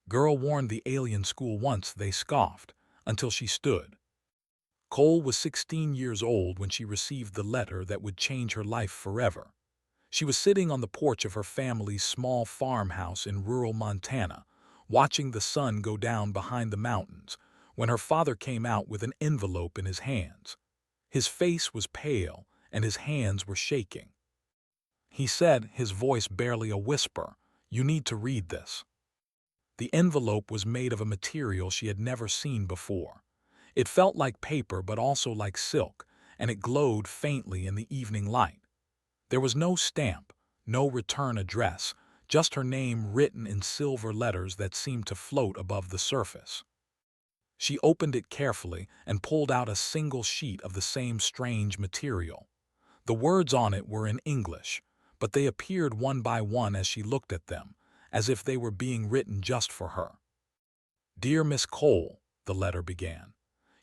Girl warned the alien school once, they scoffed, until she stood. Cole was 16 years old when she received the letter that would change her life forever. She was sitting on the porch of her family's small farmhouse in rural Montana, watching the sun go down behind the mountains, when her father came out with an envelope in his hands. His face was pale, and his hands were shaking. He said, his voice barely a whisper, "You need to read this." The envelope was made of a material she had never seen before. It felt like paper but also like silk, and it glowed faintly in the evening light. There was no stamp, no return address, just her name written in silver letters that seemed to float above the surface. She opened it carefully and pulled out a single sheet of the same strange material. The words on it were in English, but they appeared one by one as she looked at them, as if they were being written just for her. "Dear Miss Cole," the letter began,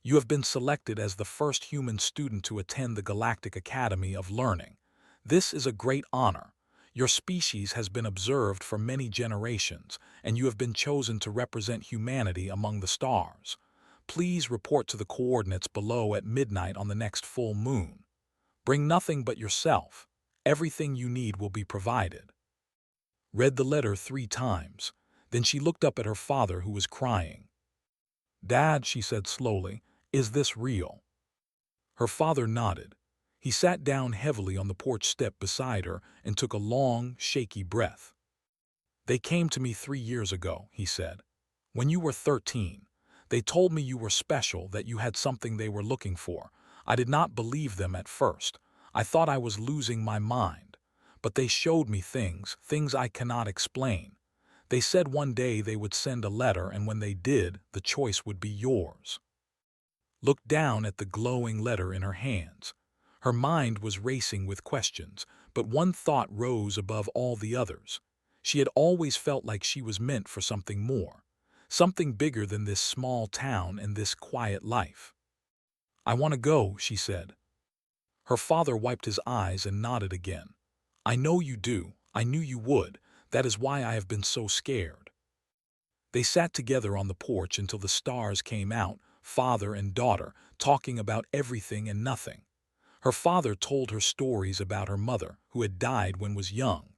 "you have been selected as the first human student to attend the Galactic Academy of Learning. This is a great honor. Your species has been observed for many generations, and you have been chosen to represent humanity among the stars. Please report to the coordinates below at midnight on the next full moon. Bring nothing but yourself. Everything you need will be provided." Read the letter 3 times. Then she looked up at her father, who was crying. "Dad," she said slowly, "is this real?" Her father nodded. He sat down heavily on the porch step beside her and took a long, shaky breath. "They came to me 3 years ago," he said. "When you were 13. They told me you were special, that you had something they were looking for. I did not believe them at first. I thought I was losing my mind. But they showed me things I cannot explain. They said one day they would send a letter, and when they did, the choice would be yours." Looked down at the glowing letter in her hands. Her mind was racing with questions, but one thought rose above all the others. She had always felt like she was meant for something more, something bigger than this small town and this quiet life. "I want to go," she said. Her father wiped his eyes and nodded again. "I know you do. I knew you would. That is why I have been so scared." They sat together on the porch until the stars came out, father and daughter, talking about everything and nothing. Her father told her stories about her mother, who had died when was young.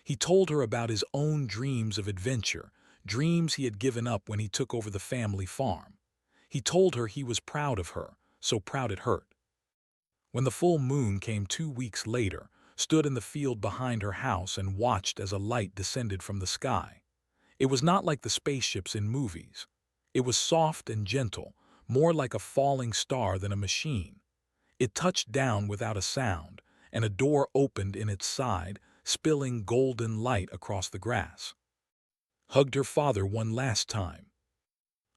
He told her about his own dreams of adventure, dreams he had given up when he took over the family farm. He told her he was proud of her, so proud it hurt. When the full moon came 2 weeks later, stood in the field behind her house and watched as a light descended from the sky. It was not like the spaceships in movies. It was soft and gentle, more like a falling star than a machine. It touched down without a sound, and a door opened in its side, spilling golden light across the grass. Hugged her father one last time.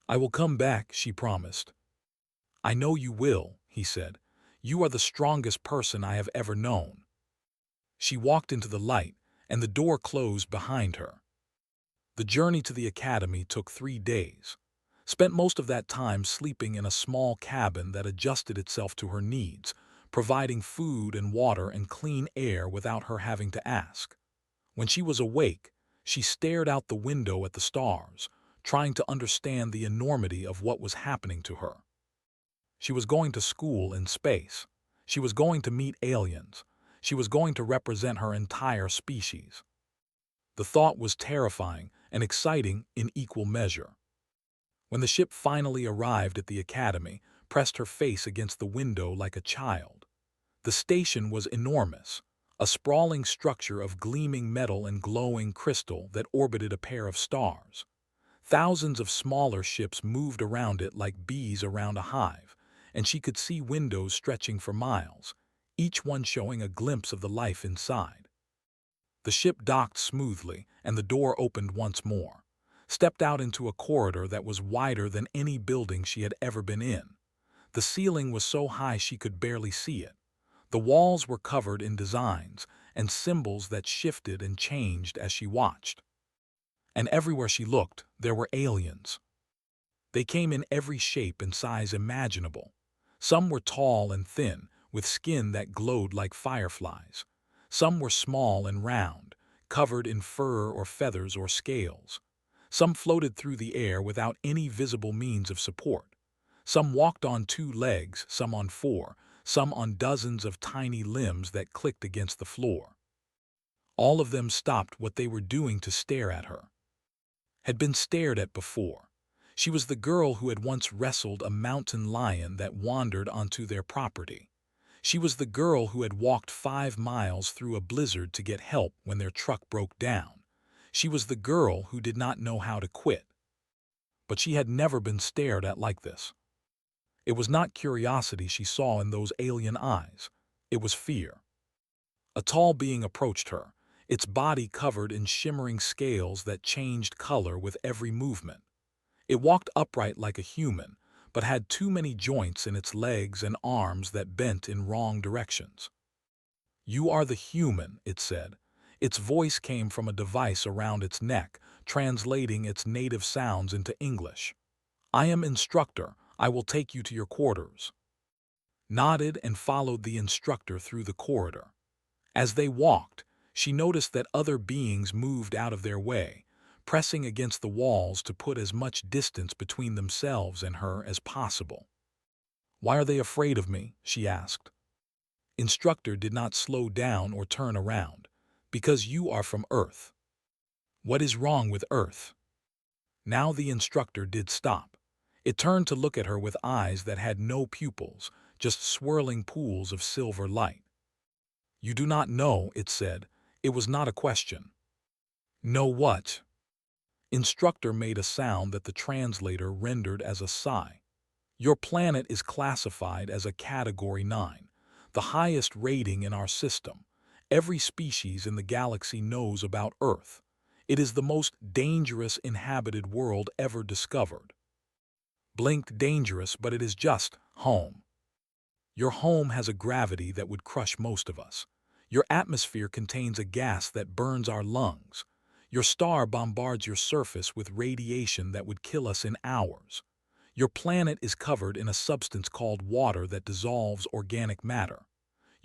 "I will come back," she promised. "I know you will," he said. "You are the strongest person I have ever known." She walked into the light, and the door closed behind her. The journey to the academy took 3 days. Spent most of that time sleeping in a small cabin that adjusted itself to her needs, providing food and water and clean air without her having to ask. When she was awake, she stared out the window at the stars, trying to understand the enormity of what was happening to her. She was going to school in space. She was going to meet aliens. She was going to represent her entire species. The thought was terrifying and exciting in equal measure. When the ship finally arrived at the academy, pressed her face against the window like a child. The station was enormous, a sprawling structure of gleaming metal and glowing crystal that orbited a pair of stars. Thousands of smaller ships moved around it like bees around a hive, and she could see windows stretching for miles, each one showing a glimpse of the life inside. The ship docked smoothly, and the door opened once more. Stepped out into a corridor that was wider than any building she had ever been in. The ceiling was so high she could barely see it. The walls were covered in designs and symbols that shifted and changed as she watched. And everywhere she looked, there were aliens. They came in every shape and size imaginable. Some were tall and thin, with skin that glowed like fireflies. Some were small and round, covered in fur or feathers or scales. Some floated through the air without any visible means of support. Some walked on 2 legs, some on 4, some on dozens of tiny limbs that clicked against the floor. All of them stopped what they were doing to stare at her. Had been stared at before. She was the girl who had once wrestled a mountain lion that wandered onto their property. She was the girl who had walked 5 miles through a blizzard to get help when their truck broke down. She was the girl who did not know how to quit. But she had never been stared at like this. It was not curiosity she saw in those alien eyes. It was fear. A tall being approached her, its body covered in shimmering scales that changed color with every movement. It walked upright like a human, but had too many joints in its legs and arms that bent in wrong directions. "You are the human," it said. Its voice came from a device around its neck, translating its native sounds into English. "I am instructor. I will take you to your quarters." Nodded and followed the instructor through the corridor. As they walked, she noticed that other beings moved out of their way, pressing against the walls to put as much distance between themselves and her as possible. "Why are they afraid of me?" she asked. Instructor did not slow down or turn around. "Because you are from Earth." "What is wrong with Earth?" Now the instructor did stop. It turned to look at her with eyes that had no pupils, just swirling pools of silver light. "You do not know," it said. It was not a question. "Know what?" Instructor made a sound that the translator rendered as a sigh. "Your planet is classified as a Category 9, the highest rating in our system. Every species in the galaxy knows about Earth. It is the most dangerous inhabited world ever discovered." Blinked dangerous, but it is just home. Your home has a gravity that would crush most of us. Your atmosphere contains a gas that burns our lungs. Your star bombards your surface with radiation that would kill us in hours. Your planet is covered in a substance called water that dissolves organic matter.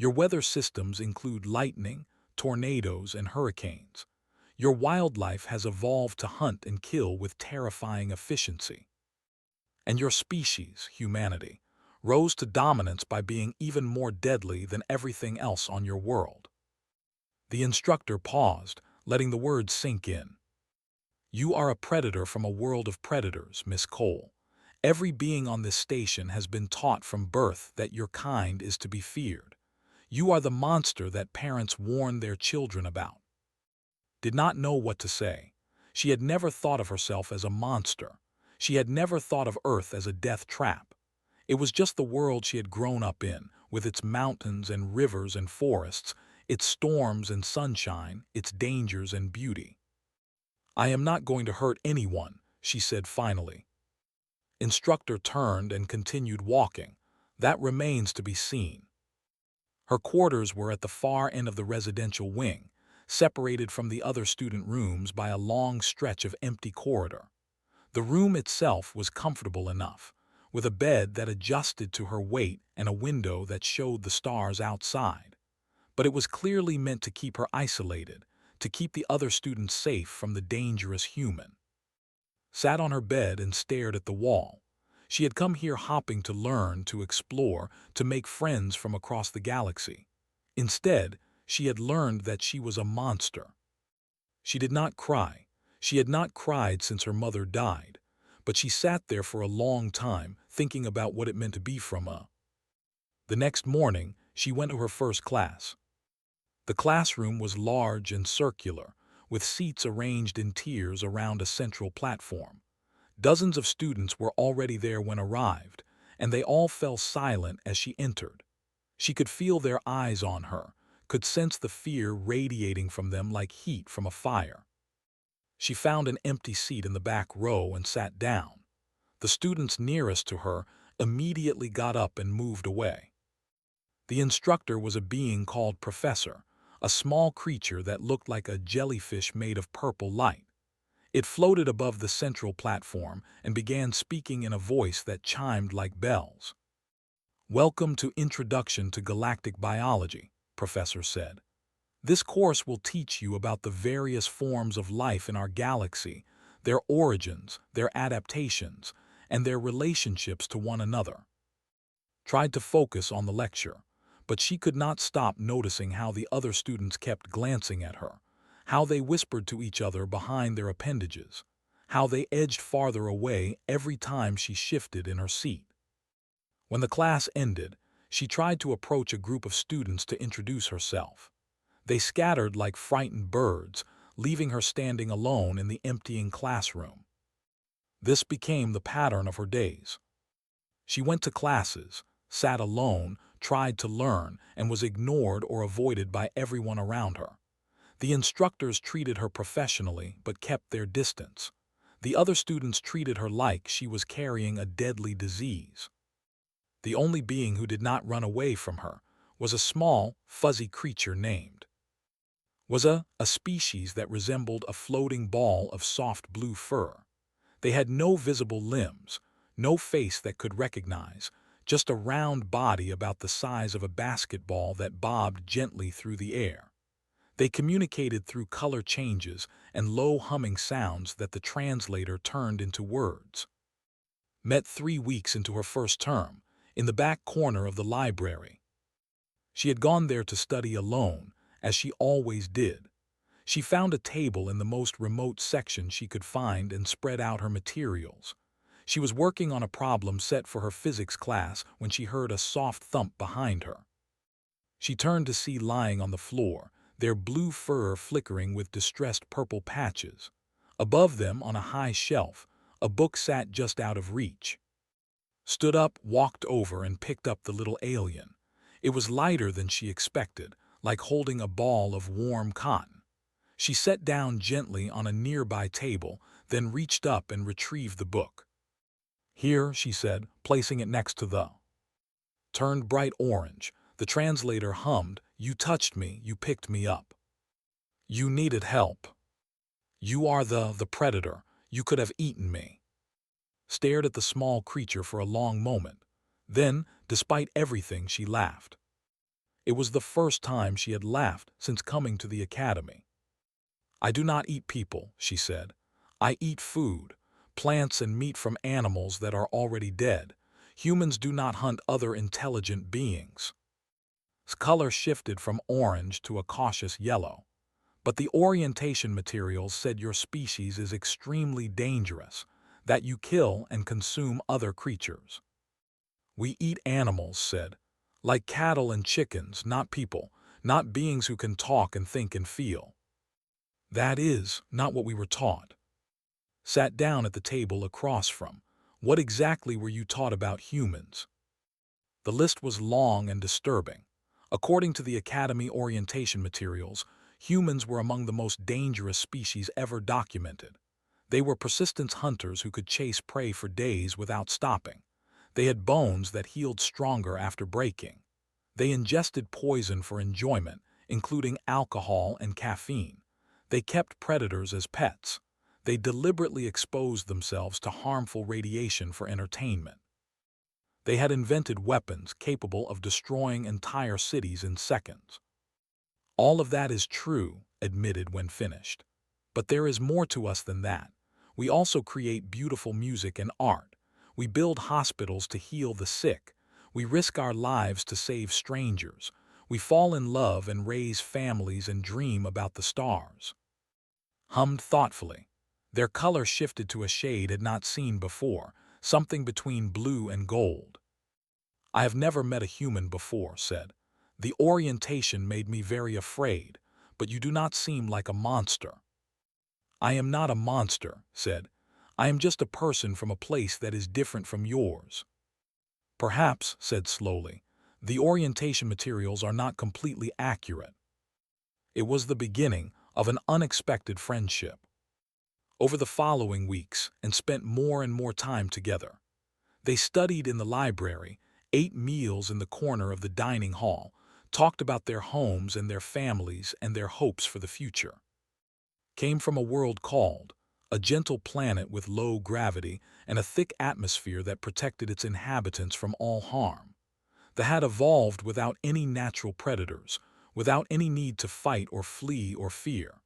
Your weather systems include lightning, tornadoes, and hurricanes. Your wildlife has evolved to hunt and kill with terrifying efficiency. And your species, humanity, rose to dominance by being even more deadly than everything else on your world. The instructor paused, letting the words sink in. "You are a predator from a world of predators, Miss Cole. Every being on this station has been taught from birth that your kind is to be feared. You are the monster that parents warn their children about." Did not know what to say. She had never thought of herself as a monster. She had never thought of Earth as a death trap. It was just the world she had grown up in, with its mountains and rivers and forests, its storms and sunshine, its dangers and beauty. "I am not going to hurt anyone," she said finally. Instructor turned and continued walking. "That remains to be seen." Her quarters were at the far end of the residential wing, separated from the other student rooms by a long stretch of empty corridor. The room itself was comfortable enough, with a bed that adjusted to her weight and a window that showed the stars outside. But it was clearly meant to keep her isolated, to keep the other students safe from the dangerous human. Sat on her bed and stared at the wall. She had come here hopping to learn, to explore, to make friends from across the galaxy. Instead, she had learned that she was a monster. She did not cry. She had not cried since her mother died, but she sat there for a long time, thinking about what it meant to be from a. The next morning, she went to her first class. The classroom was large and circular, with seats arranged in tiers around a central platform. Dozens of students were already there when arrived, and they all fell silent as she entered. She could feel their eyes on her, could sense the fear radiating from them like heat from a fire. She found an empty seat in the back row and sat down. The students nearest to her immediately got up and moved away. The instructor was a being called Professor, a small creature that looked like a jellyfish made of purple light. It floated above the central platform and began speaking in a voice that chimed like bells. "Welcome to Introduction to Galactic Biology," Professor said. "This course will teach you about the various forms of life in our galaxy, their origins, their adaptations, and their relationships to one another. Tried to focus on the lecture, but she could not stop noticing how the other students kept glancing at her, how they whispered to each other behind their appendages, how they edged farther away every time she shifted in her seat. When the class ended, she tried to approach a group of students to introduce herself. They scattered like frightened birds, leaving her standing alone in the emptying classroom. This became the pattern of her days. She went to classes, sat alone, tried to learn, and was ignored or avoided by everyone around her. The instructors treated her professionally but kept their distance. The other students treated her like she was carrying a deadly disease. The only being who did not run away from her was a small, fuzzy creature named was a species that resembled a floating ball of soft blue fur. They had no visible limbs, no face that could recognize, just a round body about the size of a basketball that bobbed gently through the air. They communicated through color changes and low humming sounds that the translator turned into words. Met 3 weeks into her first term, in the back corner of the library. She had gone there to study alone, as she always did. She found a table in the most remote section she could find and spread out her materials. She was working on a problem set for her physics class when she heard a soft thump behind her. She turned to see lying on the floor, their blue fur flickering with distressed purple patches. Above them, on a high shelf, a book sat just out of reach. Stood up, walked over, and picked up the little alien. It was lighter than she expected, like holding a ball of warm cotton. She sat down gently on a nearby table, then reached up and retrieved the book. "Here," she said, placing it next to the turned bright orange. The translator hummed, "You touched me, you picked me up. You needed help. You are the predator. You could have eaten me." Stared at the small creature for a long moment. Then, despite everything, she laughed. It was the first time she had laughed since coming to the academy. "I do not eat people," she said. "I eat food, plants and meat from animals that are already dead. Humans do not hunt other intelligent beings." Its color shifted from orange to a cautious yellow. "But the orientation materials said your species is extremely dangerous, that you kill and consume other creatures." "We eat animals," said, "like cattle and chickens, not people, not beings who can talk and think and feel." "That is not what we were taught." Sat down at the table across from. "What exactly were you taught about humans?" The list was long and disturbing. According to the Academy orientation materials, humans were among the most dangerous species ever documented. They were persistent hunters who could chase prey for days without stopping. They had bones that healed stronger after breaking. They ingested poison for enjoyment, including alcohol and caffeine. They kept predators as pets. They deliberately exposed themselves to harmful radiation for entertainment. They had invented weapons capable of destroying entire cities in seconds. "All of that is true," admitted when finished. "But there is more to us than that. We also create beautiful music and art. We build hospitals to heal the sick. We risk our lives to save strangers. We fall in love and raise families and dream about the stars." Hummed thoughtfully. Their color shifted to a shade had not seen before, something between blue and gold. "I have never met a human before," said. "The orientation made me very afraid, but you do not seem like a monster." "I am not a monster," said. "I am just a person from a place that is different from yours." "Perhaps," said slowly, "the orientation materials are not completely accurate." It was the beginning of an unexpected friendship. Over the following weeks, and spent more and more time together. They studied in the library, ate meals in the corner of the dining hall, talked about their homes and their families and their hopes for the future. Came from a world called, a gentle planet with low gravity and a thick atmosphere that protected its inhabitants from all harm. They had evolved without any natural predators, without any need to fight or flee or fear.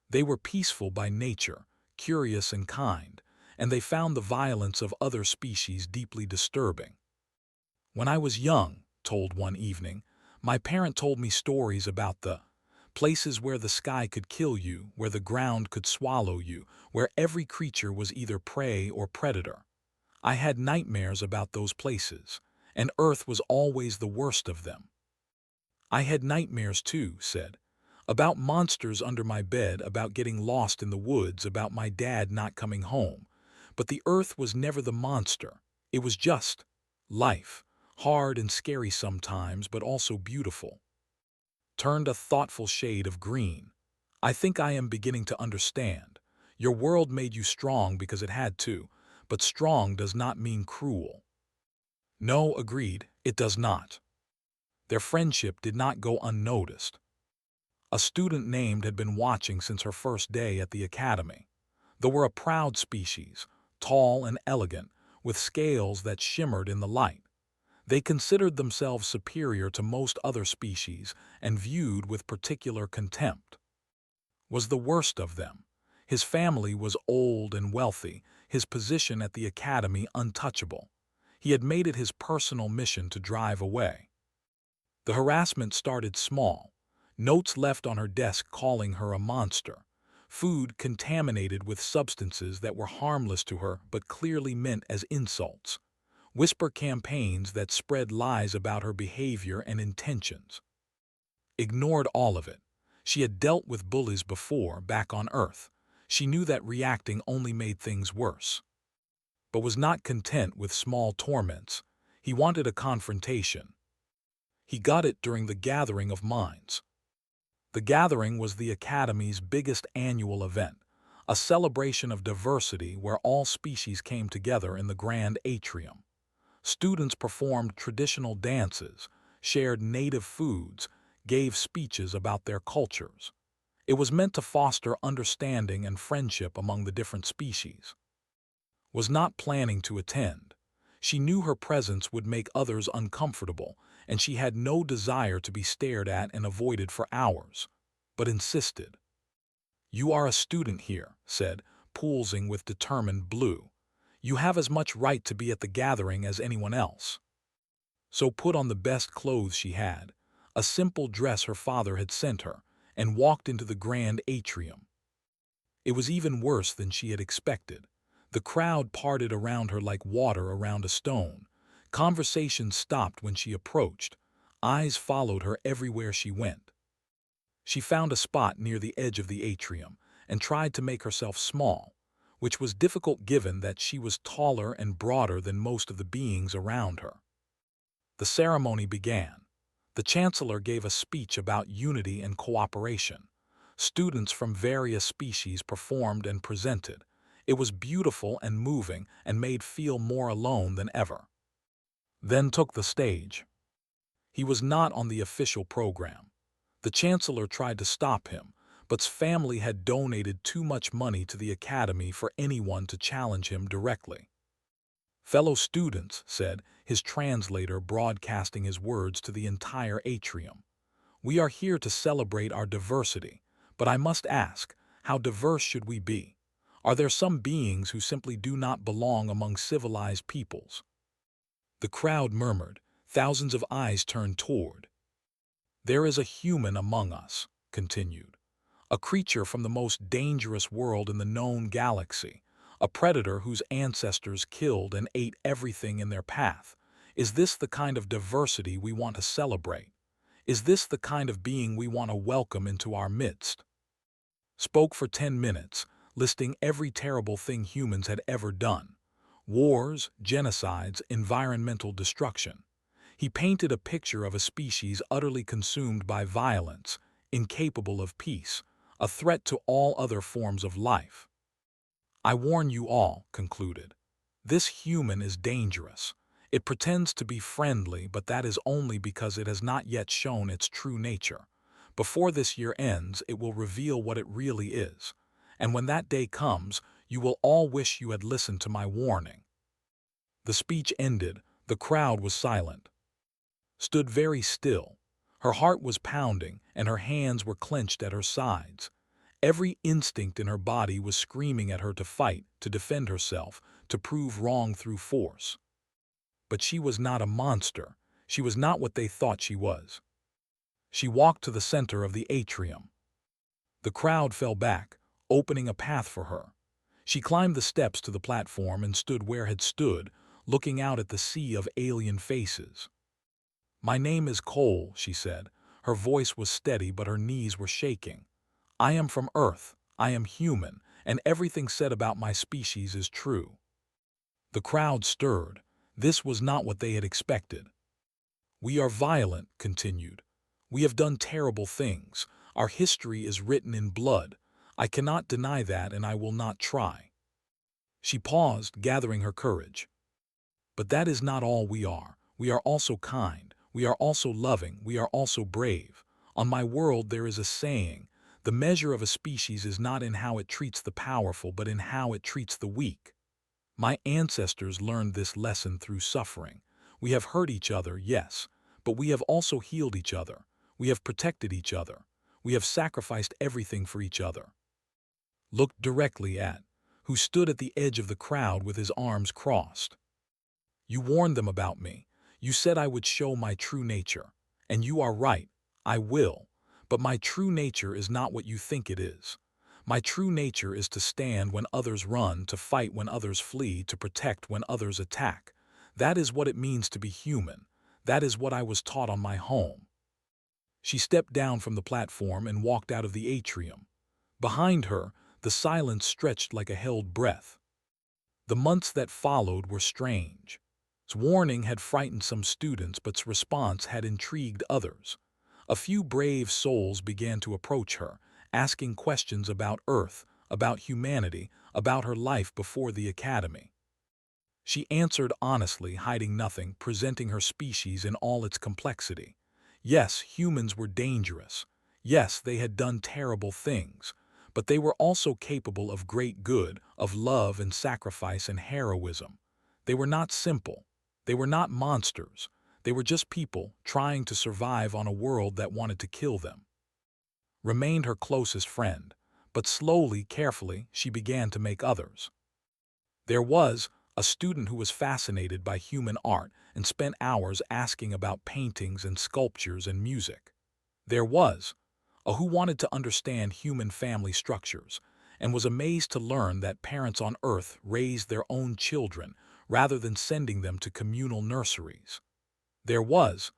They were peaceful by nature, curious and kind, and they found the violence of other species deeply disturbing. When I was young, told one evening, my parent told me stories about the places where the sky could kill you, where the ground could swallow you, where every creature was either prey or predator. I had nightmares about those places, and Earth was always the worst of them. I had nightmares too, said, about monsters under my bed, about getting lost in the woods, about my dad not coming home. But the Earth was never the monster. It was just life, hard and scary sometimes, but also beautiful. Turned a thoughtful shade of green. I think I am beginning to understand. Your world made you strong because it had to, but strong does not mean cruel. No, agreed, it does not. Their friendship did not go unnoticed. A student named had been watching since her first day at the academy. They were a proud species, tall and elegant, with scales that shimmered in the light. They considered themselves superior to most other species and viewed with particular contempt. Was the worst of them. His family was old and wealthy, his position at the academy untouchable. He had made it his personal mission to drive away. The harassment started small. Notes left on her desk calling her a monster. Food contaminated with substances that were harmless to her but clearly meant as insults. Whisper campaigns that spread lies about her behavior and intentions. Ignored all of it. She had dealt with bullies before, back on Earth. She knew that reacting only made things worse. But was not content with small torments. He wanted a confrontation. He got it during the Gathering of Minds. The Gathering was the Academy's biggest annual event, a celebration of diversity where all species came together in the grand atrium. Students performed traditional dances, shared native foods, gave speeches about their cultures. It was meant to foster understanding and friendship among the different species. Was not planning to attend. She knew her presence would make others uncomfortable, and she had no desire to be stared at and avoided for hours, but insisted. You are a student here, said, pulsing with determined blue. You have as much right to be at the gathering as anyone else. So put on the best clothes she had, a simple dress her father had sent her, and walked into the grand atrium. It was even worse than she had expected. The crowd parted around her like water around a stone. Conversation stopped when she approached. Eyes followed her everywhere she went. She found a spot near the edge of the atrium and tried to make herself small, which was difficult given that she was taller and broader than most of the beings around her. The ceremony began. The Chancellor gave a speech about unity and cooperation. Students from various species performed and presented. It was beautiful and moving and made feel more alone than ever. Then took the stage. He was not on the official program. The Chancellor tried to stop him, but's family had donated too much money to the Academy for anyone to challenge him directly. Fellow students, said his translator, broadcasting his words to the entire atrium. We are here to celebrate our diversity, but I must ask, how diverse should we be? Are there some beings who simply do not belong among civilized peoples? The crowd murmured, thousands of eyes turned toward. There is a human among us, continued. A creature from the most dangerous world in the known galaxy, a predator whose ancestors killed and ate everything in their path. Is this the kind of diversity we want to celebrate? Is this the kind of being we want to welcome into our midst? Spoke for 10 minutes, listing every terrible thing humans had ever done. Wars, genocides, environmental destruction. He painted a picture of a species utterly consumed by violence, incapable of peace, a threat to all other forms of life. I warn you all, concluded. This human is dangerous. It pretends to be friendly, but that is only because it has not yet shown its true nature. Before this year ends, it will reveal what it really is. And when that day comes, you will all wish you had listened to my warning. The speech ended. The crowd was silent. Stood very still. Her heart was pounding, and her hands were clenched at her sides. Every instinct in her body was screaming at her to fight, to defend herself, to prove wrong through force. But she was not a monster. She was not what they thought she was. She walked to the center of the atrium. The crowd fell back, opening a path for her. She climbed the steps to the platform and stood where had stood, looking out at the sea of alien faces. "My name is Cole," she said. Her voice was steady, but her knees were shaking. "I am from Earth. I am human, and everything said about my species is true." The crowd stirred. This was not what they had expected. "We are violent," continued. "We have done terrible things. Our history is written in blood. I cannot deny that, and I will not try." She paused, gathering her courage. "But that is not all we are. We are also kind. We are also loving. We are also brave. On my world there is a saying, the measure of a species is not in how it treats the powerful, but in how it treats the weak. My ancestors learned this lesson through suffering. We have hurt each other, yes, but we have also healed each other. We have protected each other. We have sacrificed everything for each other." Looked directly at, who stood at the edge of the crowd with his arms crossed. "You warned them about me. You said I would show my true nature. And you are right, I will. But my true nature is not what you think it is. My true nature is to stand when others run, to fight when others flee, to protect when others attack. That is what it means to be human. That is what I was taught on my home." She stepped down from the platform and walked out of the atrium. Behind her, the silence stretched like a held breath. The months that followed were strange. Its warning had frightened some students, but its response had intrigued others. A few brave souls began to approach her, asking questions about Earth, about humanity, about her life before the academy. She answered honestly, hiding nothing, presenting her species in all its complexity. Yes, humans were dangerous. Yes, they had done terrible things. But they were also capable of great good, of love and sacrifice and heroism. They were not simple. They were not monsters. They were just people trying to survive on a world that wanted to kill them. Remained her closest friend, but slowly, carefully, she began to make others. There was a student who was fascinated by human art and spent hours asking about paintings and sculptures and music. There was who wanted to understand human family structures and was amazed to learn that parents on Earth raised their own children rather than sending them to communal nurseries. There was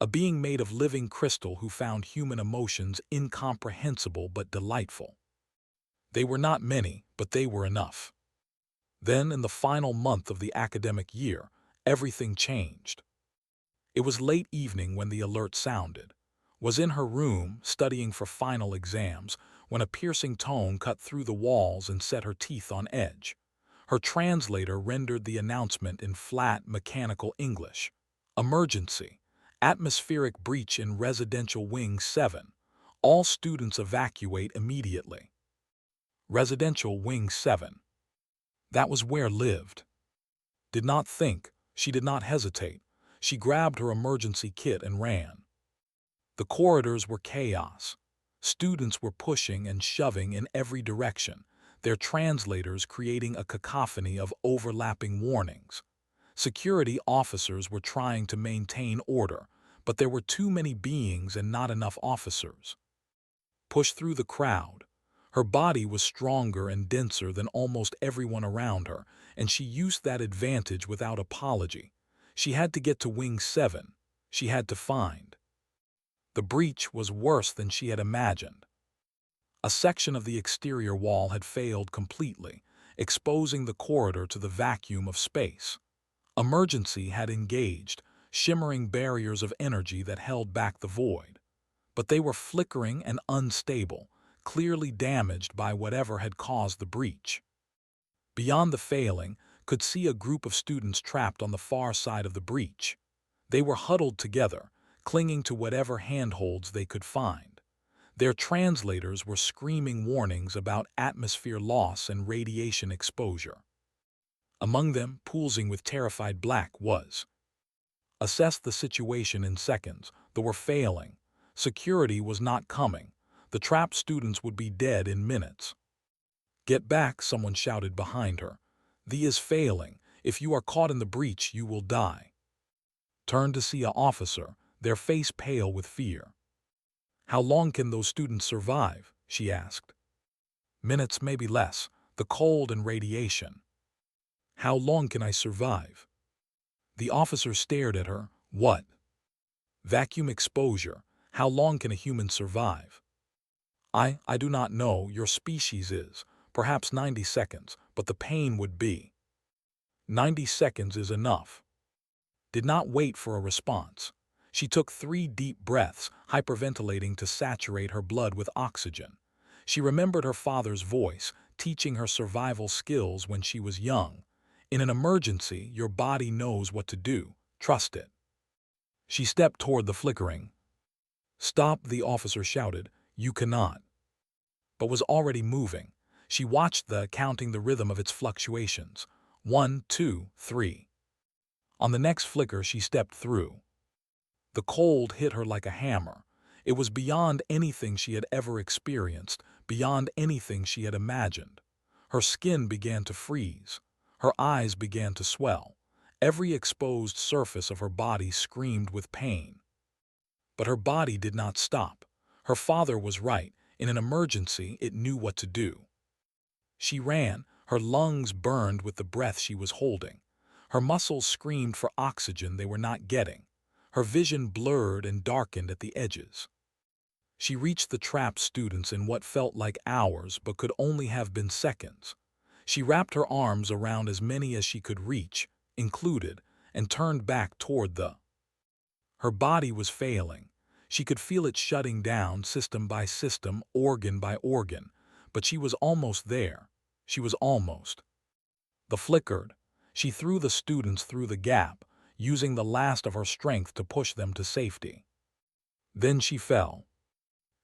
a being made of living crystal who found human emotions incomprehensible but delightful. They were not many, but they were enough. Then, in the final month of the academic year, everything changed. It was late evening when the alert sounded. Was in her room, studying for final exams, when a piercing tone cut through the walls and set her teeth on edge. Her translator rendered the announcement in flat, mechanical English. "Emergency. Atmospheric breach in Residential Wing 7. All students evacuate immediately." Residential Wing 7. That was where lived. Did not think. She did not hesitate. She grabbed her emergency kit and ran. The corridors were chaos. Students were pushing and shoving in every direction, their translators creating a cacophony of overlapping warnings. Security officers were trying to maintain order, but there were too many beings and not enough officers. Pushed through the crowd. Her body was stronger and denser than almost everyone around her, and she used that advantage without apology. She had to get to Wing 7. She had to find. The breach was worse than she had imagined. A section of the exterior wall had failed completely, exposing the corridor to the vacuum of space. Emergency had engaged, shimmering barriers of energy that held back the void. But they were flickering and unstable, clearly damaged by whatever had caused the breach. Beyond the failing, could see a group of students trapped on the far side of the breach. They were huddled together, clinging to whatever handholds they could find. Their translators were screaming warnings about atmosphere loss and radiation exposure. Among them, pulsing with terrified black, was assessed the situation in seconds, though were failing. Security was not coming. The trapped students would be dead in minutes. "Get back," someone shouted behind her. "The is failing. If you are caught in the breach, you will die." Turned to see an officer, their face pale with fear. "How long can those students survive?" she asked. "Minutes, maybe less. The cold and radiation." "How long can I survive?" The officer stared at her. "What?" "Vacuum exposure. How long can a human survive?" I do not know. Your species is. Perhaps 90 seconds, but the pain would be." 90 seconds is enough." Did not wait for a response. She took 3 deep breaths, hyperventilating to saturate her blood with oxygen. She remembered her father's voice, teaching her survival skills when she was young. In an emergency, your body knows what to do. Trust it. She stepped toward the flickering. "Stop," the officer shouted. "You cannot." But was already moving. She watched counting the rhythm of its fluctuations. 1, 2, 3. On the next flicker, she stepped through. The cold hit her like a hammer. It was beyond anything she had ever experienced, beyond anything she had imagined. Her skin began to freeze. Her eyes began to swell. Every exposed surface of her body screamed with pain. But her body did not stop. Her father was right. In an emergency, it knew what to do. She ran. Her lungs burned with the breath she was holding. Her muscles screamed for oxygen they were not getting. Her vision blurred and darkened at the edges. She reached the trapped students in what felt like hours but could only have been seconds. She wrapped her arms around as many as she could reach, included, and turned back toward the. Her body was failing. She could feel it shutting down system by system, organ by organ, but she was almost there. She was almost. The flickered. She threw the students through the gap, using the last of her strength to push them to safety. Then she fell.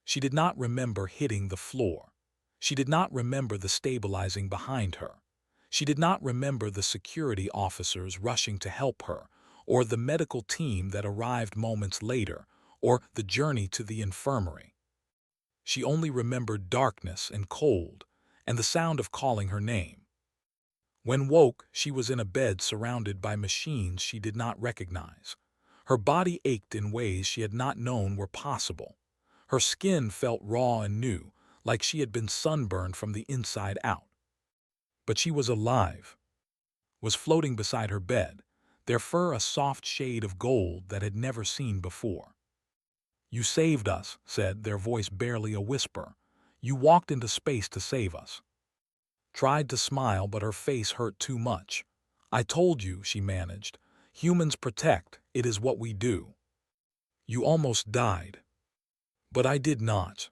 She did not remember hitting the floor. She did not remember the stabilizing behind her. She did not remember the security officers rushing to help her, or the medical team that arrived moments later, or the journey to the infirmary. She only remembered darkness and cold, and the sound of calling her name. When woke, she was in a bed surrounded by machines she did not recognize. Her body ached in ways she had not known were possible. Her skin felt raw and new, like she had been sunburned from the inside out. But she was alive, was floating beside her bed, their fur a soft shade of gold that had never seen before. "You saved us," said, their voice barely a whisper. "You walked into space to save us." Tried to smile, but her face hurt too much. "I told you," she managed. "Humans protect. It is what we do." "You almost died." "But I did not."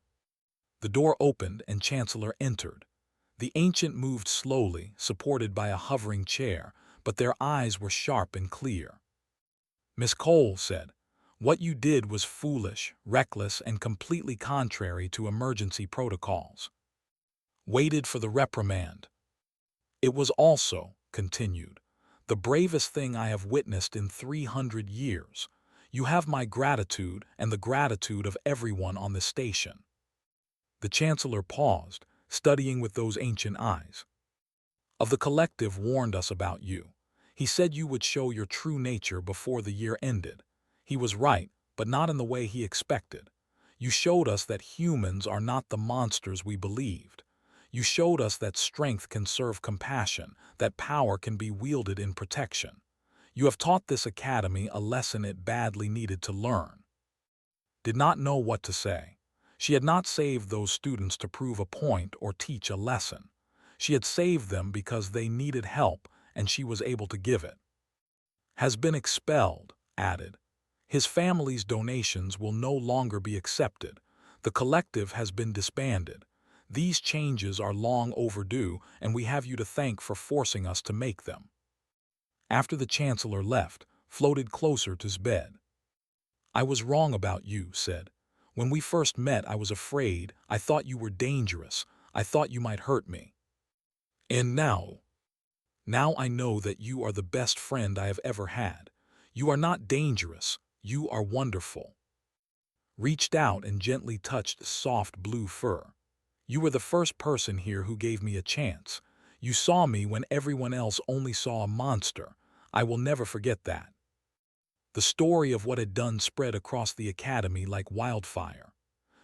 The door opened and Chancellor entered. The ancient moved slowly, supported by a hovering chair, but their eyes were sharp and clear. "Miss Cole," said, "what you did was foolish, reckless, and completely contrary to emergency protocols." Waited for the reprimand. "It was also," continued, "the bravest thing I have witnessed in 300 years. You have my gratitude and the gratitude of everyone on the station." The Chancellor paused, studying with those ancient eyes. "Of the collective warned us about you. He said you would show your true nature before the year ended. He was right, but not in the way he expected. You showed us that humans are not the monsters we believed. You showed us that strength can serve compassion, that power can be wielded in protection. You have taught this academy a lesson it badly needed to learn." Did not know what to say. She had not saved those students to prove a point or teach a lesson. She had saved them because they needed help, and she was able to give it. "Has been expelled," added. "His family's donations will no longer be accepted. The collective has been disbanded. These changes are long overdue, and we have you to thank for forcing us to make them." After the Chancellor left, floated closer to his bed. "I was wrong about you," said. "When we first met, I was afraid. I thought you were dangerous. I thought you might hurt me. And now I know that you are the best friend I have ever had. You are not dangerous. You are wonderful." reached out and gently touched soft blue fur. You were the first person here who gave me a chance. You saw me when everyone else only saw a monster. I will never forget that. The story of what had done spread across the academy like wildfire.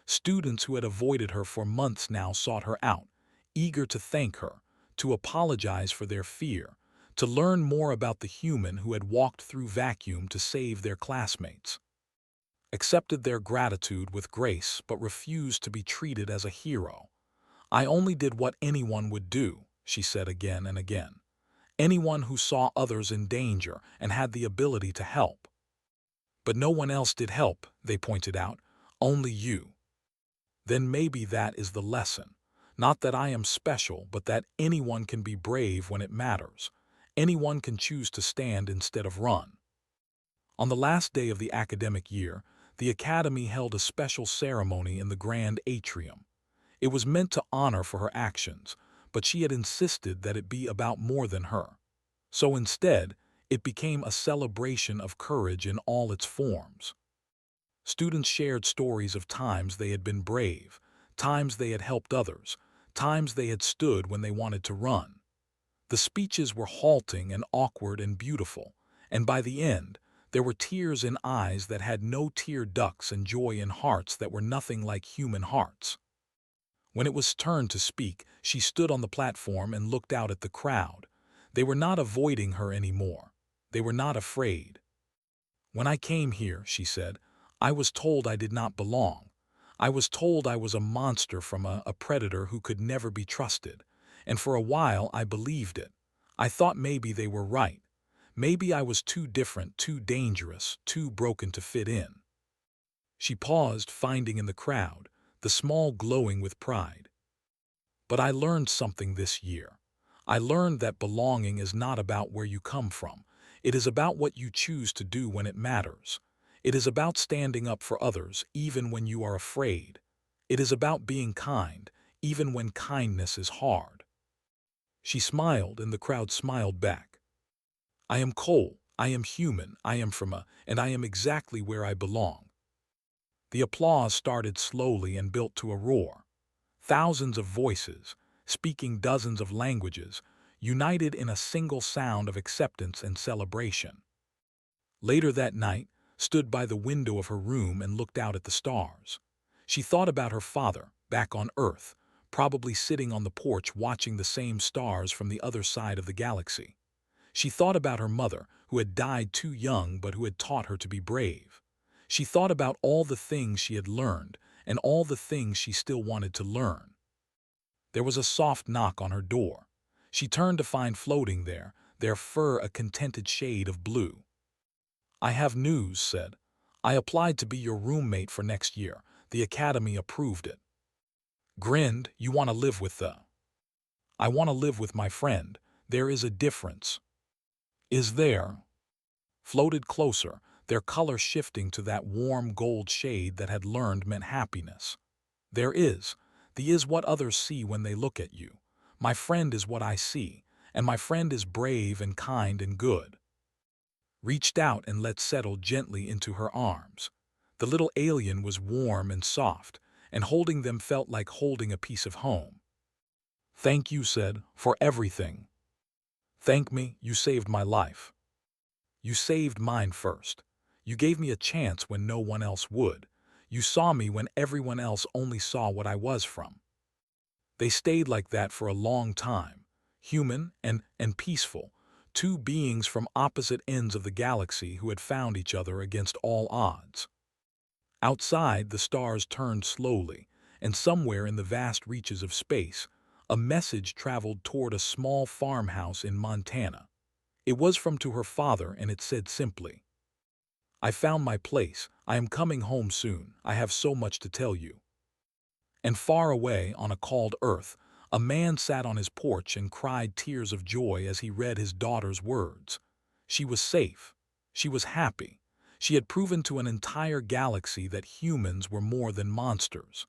Students who had avoided her for months now sought her out, eager to thank her, to apologize for their fear, to learn more about the human who had walked through vacuum to save their classmates. Accepted their gratitude with grace but refused to be treated as a hero. I only did what anyone would do, she said again and again. Anyone who saw others in danger and had the ability to help. But no one else did help, they pointed out, only you. Then maybe that is the lesson. Not that I am special, but that anyone can be brave when it matters. Anyone can choose to stand instead of run. On the last day of the academic year, the Academy held a special ceremony in the grand atrium. It was meant to honor for her actions, but she had insisted that it be about more than her. So instead, it became a celebration of courage in all its forms. Students shared stories of times they had been brave, times they had helped others, times they had stood when they wanted to run. The speeches were halting and awkward and beautiful, and by the end, there were tears in eyes that had no tear ducts and joy in hearts that were nothing like human hearts. When it was turn to speak, she stood on the platform and looked out at the crowd. They were not avoiding her anymore. They were not afraid. When I came here, she said, I was told I did not belong. I was told I was a monster from a predator who could never be trusted. And for a while I believed it. I thought maybe they were right. Maybe I was too different, too dangerous, too broken to fit in. She paused, finding in the crowd, the small glowing with pride. But I learned something this year. I learned that belonging is not about where you come from. It is about what you choose to do when it matters. It is about standing up for others, even when you are afraid. It is about being kind, even when kindness is hard. She smiled, and the crowd smiled back. I am Cole, I am human, I am and I am exactly where I belong. The applause started slowly and built to a roar. Thousands of voices, speaking dozens of languages, united in a single sound of acceptance and celebration. Later that night, stood by the window of her room and looked out at the stars. She thought about her father, back on Earth, probably sitting on the porch watching the same stars from the other side of the galaxy. She thought about her mother, who had died too young but who had taught her to be brave. She thought about all the things she had learned and all the things she still wanted to learn. There was a soft knock on her door. She turned to find floating there, their fur a contented shade of blue. I have news, said. I applied to be your roommate for next year. The Academy approved it. Grinned, you want to live with the... I want to live with my friend. There is a difference. Is there? Floated closer, their color shifting to that warm gold shade that had learned meant happiness. There is. The is what others see when they look at you. My friend is what I see, and my friend is brave and kind and good. Reached out and let settle gently into her arms. The little alien was warm and soft, and holding them felt like holding a piece of home. Thank you, said, for everything. Thank me, you saved my life. You saved mine first. You gave me a chance when no one else would. You saw me when everyone else only saw what I was from. They stayed like that for a long time, human and peaceful, two beings from opposite ends of the galaxy who had found each other against all odds. Outside, the stars turned slowly, and somewhere in the vast reaches of space, a message traveled toward a small farmhouse in Montana. It was from to her father, and it said simply, I found my place. I am coming home soon. I have so much to tell you. And far away, on a cold earth, a man sat on his porch and cried tears of joy as he read his daughter's words. She was safe. She was happy. She had proven to an entire galaxy that humans were more than monsters.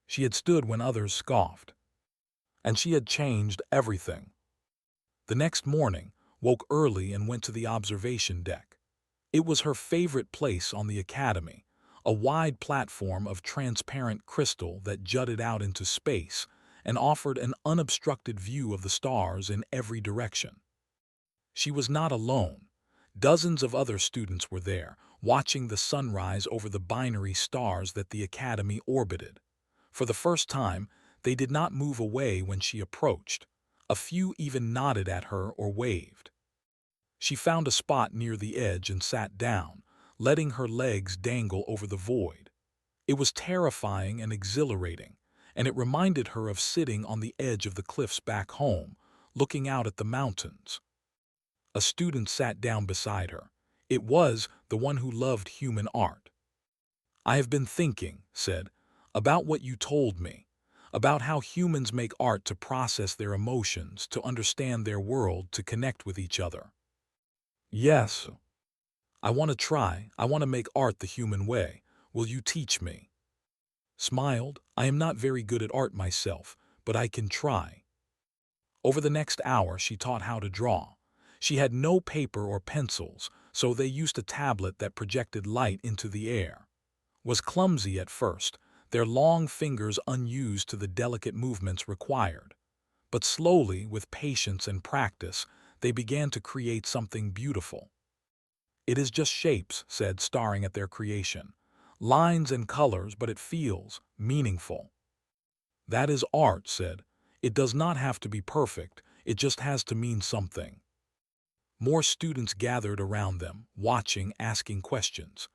She had stood when others scoffed. And she had changed everything. The next morning, woke early and went to the observation deck. It was her favorite place on the Academy, a wide platform of transparent crystal that jutted out into space and offered an unobstructed view of the stars in every direction. She was not alone. Dozens of other students were there, watching the sunrise over the binary stars that the Academy orbited. For the first time, they did not move away when she approached. A few even nodded at her or waved. She found a spot near the edge and sat down, letting her legs dangle over the void. It was terrifying and exhilarating, and it reminded her of sitting on the edge of the cliffs back home, looking out at the mountains. A student sat down beside her. It was the one who loved human art. "I have been thinking," said, "about what you told me, about how humans make art to process their emotions, to understand their world, to connect with each other. Yes, I want to try. I want to make art the human way. Will you teach me?" Smiled, "I am not very good at art myself, but I can try." Over the next hour, she taught how to draw. She had no paper or pencils, so they used a tablet that projected light into the air. Was clumsy at first, their long fingers unused to the delicate movements required. But slowly, with patience and practice, they began to create something beautiful. "It is just shapes," said, staring at their creation. "Lines and colors, but it feels meaningful." "That is art," said. "It does not have to be perfect, it just has to mean something." More students gathered around them, watching, asking questions.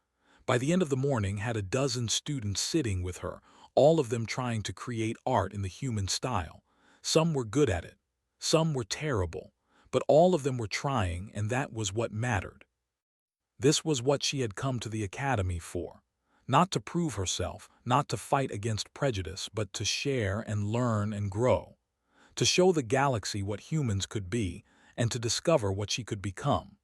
By the end of the morning, had a dozen students sitting with her, all of them trying to create art in the human style. Some were good at it, some were terrible, but all of them were trying, and that was what mattered. This was what she had come to the Academy for. Not to prove herself, not to fight against prejudice, but to share and learn and grow. To show the galaxy what humans could be, and to discover what she could become.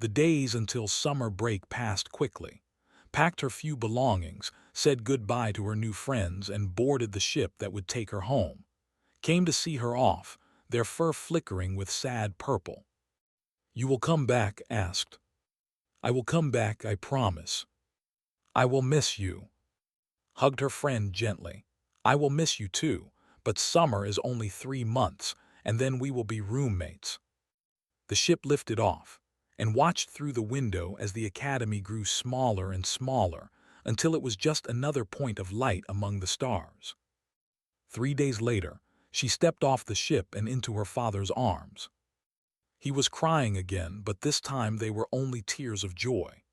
The days until summer break passed quickly. Packed her few belongings, said goodbye to her new friends, and boarded the ship that would take her home. Came to see her off, their fur flickering with sad purple. "You will come back?" asked. "I will come back, I promise." "I will miss you." Hugged her friend gently. "I will miss you too, but summer is only 3 months, and then we will be roommates." The ship lifted off, and watched through the window as the Academy grew smaller and smaller, until it was just another point of light among the stars. 3 days later, she stepped off the ship and into her father's arms. He was crying again, but this time they were only tears of joy.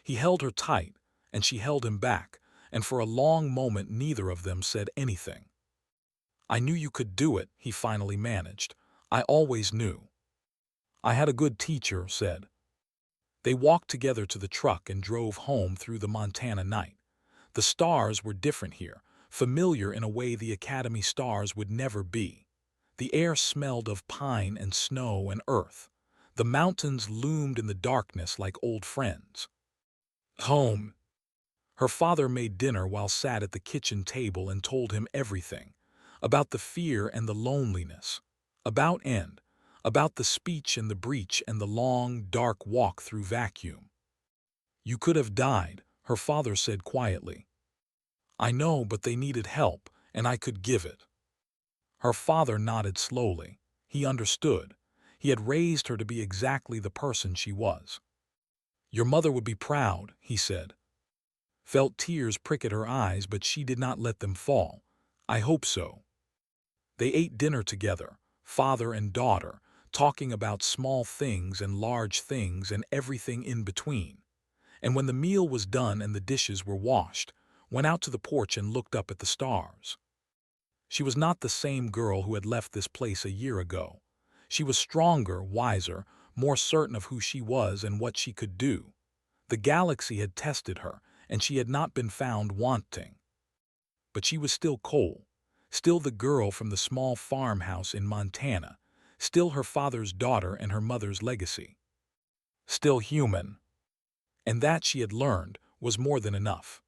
He held her tight, and she held him back, and for a long moment neither of them said anything. "I knew you could do it," he finally managed. "I always knew." "I had a good teacher," said. They walked together to the truck and drove home through the Montana night. The stars were different here, familiar in a way the Academy stars would never be. The air smelled of pine and snow and earth. The mountains loomed in the darkness like old friends. Home. Her father made dinner while sat at the kitchen table and told him everything. About the fear and the loneliness. About the speech and the breach and the long, dark walk through vacuum. "You could have died," her father said quietly. "I know, but they needed help, and I could give it." Her father nodded slowly. He understood. He had raised her to be exactly the person she was. "Your mother would be proud," he said. Felt tears prick at her eyes, but she did not let them fall. "I hope so." They ate dinner together, father and daughter, talking about small things and large things and everything in between. And when the meal was done and the dishes were washed, went out to the porch and looked up at the stars. She was not the same girl who had left this place a year ago. She was stronger, wiser, more certain of who she was and what she could do. The galaxy had tested her, and she had not been found wanting. But she was still Cole, still the girl from the small farmhouse in Montana, still her father's daughter and her mother's legacy. Still human. And that, she had learned, was more than enough.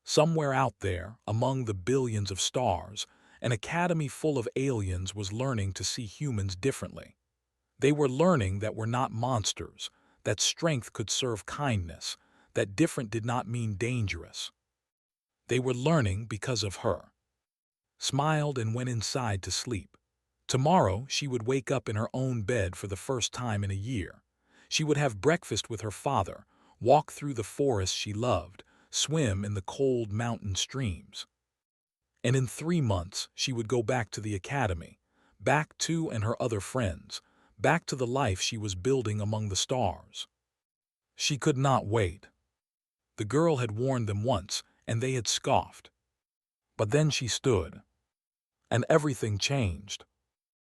Somewhere out there, among the billions of stars, an academy full of aliens was learning to see humans differently. They were learning that we're not monsters, that strength could serve kindness, that different did not mean dangerous. They were learning because of her. Smiled and went inside to sleep. Tomorrow she would wake up in her own bed for the first time in a year. She would have breakfast with her father, walk through the forest she loved, swim in the cold mountain streams. And in 3 months she would go back to the academy, back to and her other friends, back to the life she was building among the stars. She could not wait. The girl had warned them once, and they had scoffed. But then she stood. And everything changed.